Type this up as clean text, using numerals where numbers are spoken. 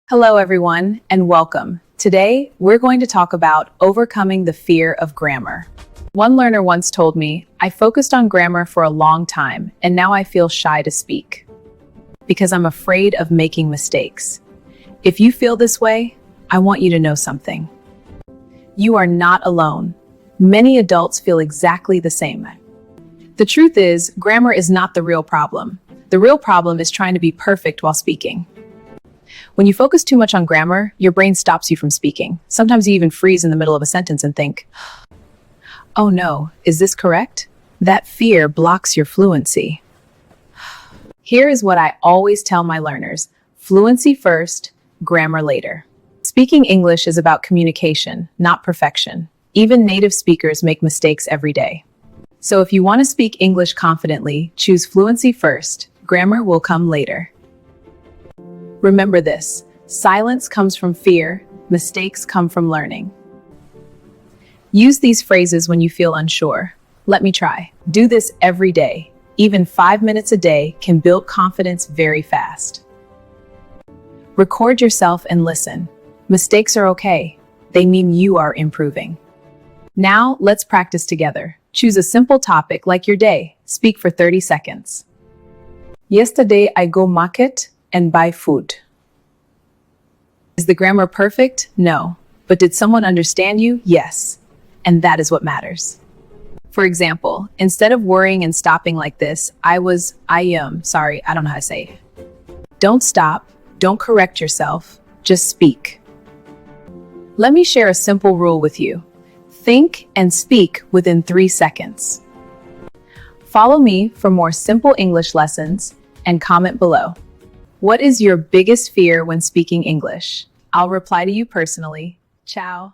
Hello, everyone, and welcome. Today, we're going to talk about overcoming the fear of grammar. One learner once told me, I focused on grammar for a long time, and now I feel shy to speak because I'm afraid of making mistakes. If you feel this way, I want you to know something. You are not alone. Many adults feel exactly the same. The truth is, grammar is not the real problem. The real problem is trying to be perfect while speaking. When you focus too much on grammar, your brain stops you from speaking. Sometimes you even freeze in the middle of a sentence and think, oh no, is this correct? That fear blocks your fluency. Here is what I always tell my learners: fluency first, grammar later. Speaking English is about communication, not perfection. Even native speakers make mistakes every day. So if you want to speak English confidently, choose fluency first. Grammar will come later. Remember this: silence comes from fear, mistakes come from learning. Use these phrases when you feel unsure. Let me try. Do this every day. Even 5 minutes a day can build confidence very fast. Record yourself and listen. Mistakes are okay. They mean you are improving. Now, let's practice together. Choose a simple topic like your day. Speak for 30 seconds. Yesterday, I go market and buy food. Is the grammar perfect? No. But did someone understand you? Yes. And that is what matters. For example, instead of worrying and stopping like this, I don't know how to say it. Don't stop. Don't correct yourself. Just speak. Let me share a simple rule with you. Think and speak within 3 seconds. Follow me for more simple English lessons and comment below. What is your biggest fear when speaking English? I'll reply to you personally. Ciao.